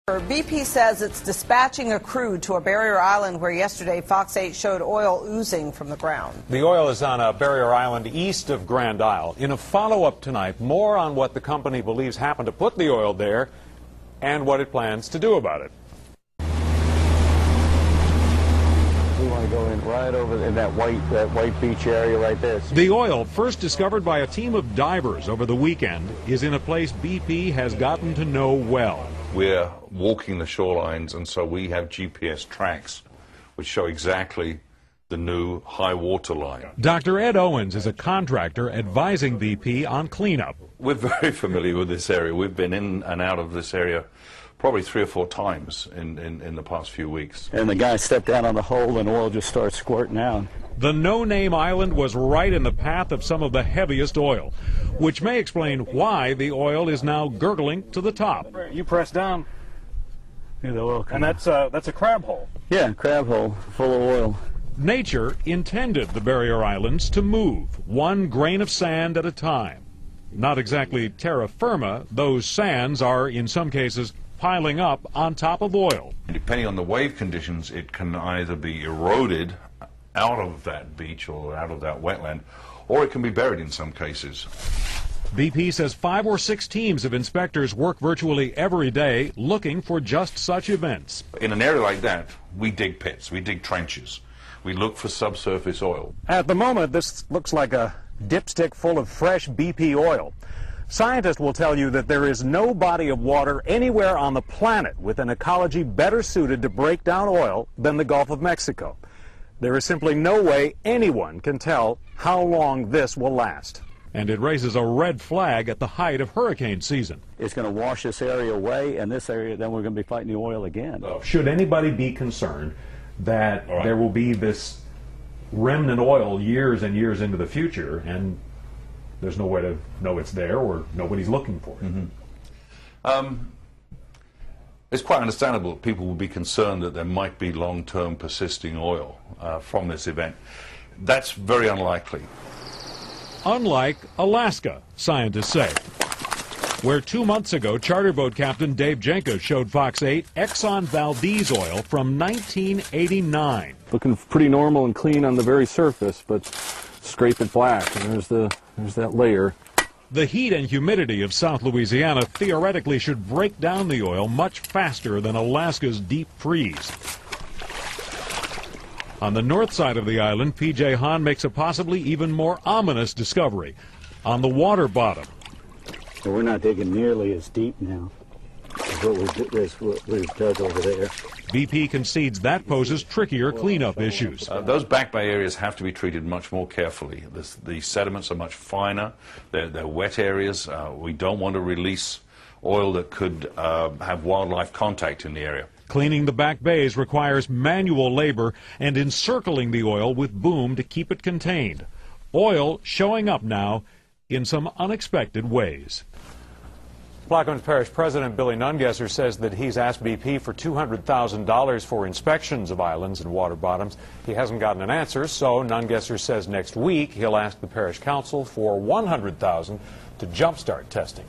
BP says it's dispatching a crude to a barrier island where yesterday Fox 8 showed oil oozing from the ground. The oil is on a barrier island east of Grand Isle. In a follow-up tonight, more on what the company believes happened to put the oil there and what it plans to do about it. We want to go in right over in that white beach area right there. The oil, first discovered by a team of divers over the weekend, is in a place BP has gotten to know well. We're walking the shorelines, and so we have GPS tracks which show exactly the new high water line. Dr. Ed Owens is a contractor advising BP on cleanup. We're very familiar with this area. We've been in and out of this area probably 3 or 4 times in the past few weeks. And the guy stepped down on the hole and oil just starts squirting out. The no-name island was right in the path of some of the heaviest oil, which may explain why the oil is now gurgling to the top. You press down, Yeah, the oil and that's a crab hole. Yeah, crab hole full of oil. Nature intended the barrier islands to move, one grain of sand at a time. Not exactly terra firma, those sands are, in some cases, piling up on top of oil. Depending on the wave conditions, it can either be eroded out of that beach or out of that wetland, or it can be buried in some cases. BP says 5 or 6 teams of inspectors work virtually every day looking for just such events. In an area like that, we dig pits, we dig trenches, we look for subsurface oil. At the moment, this looks like a dipstick full of fresh BP oil. Scientists will tell you that there is no body of water anywhere on the planet with an ecology better suited to break down oil than the Gulf of Mexico. There is simply no way anyone can tell how long this will last. And it raises a red flag at the height of hurricane season. It's going to wash this area away, and this area, then we're going to be fighting the oil again. Should anybody be concerned that there will be this remnant oil years and years into the future, and there's no way to know it's there, or nobody's looking for it? It's quite understandable that people will be concerned that there might be long-term persisting oil from this event. That's very unlikely. Unlike Alaska, scientists say, where 2 months ago charter boat captain Dave Jenka showed Fox 8 Exxon Valdez oil from 1989. Looking pretty normal and clean on the very surface, but scrape it black, and there's that layer. The heat and humidity of South Louisiana theoretically should break down the oil much faster than Alaska's deep freeze. On the north side of the island, P.J. Hahn makes a possibly even more ominous discovery on the water bottom. Well, we're not digging nearly as deep now as what we've dug over there. BP concedes that poses trickier cleanup issues. Those back bay areas have to be treated much more carefully. The sediments are much finer. They're wet areas. We don't want to release oil that could have wildlife contact in the area. Cleaning the back bays requires manual labor and encircling the oil with boom to keep it contained. Oil showing up now in some unexpected ways. Plaquemines Parish President Billy Nungesser says that he's asked BP for $200,000 for inspections of islands and water bottoms. He hasn't gotten an answer, so Nungesser says next week he'll ask the parish council for $100,000 to jumpstart testing.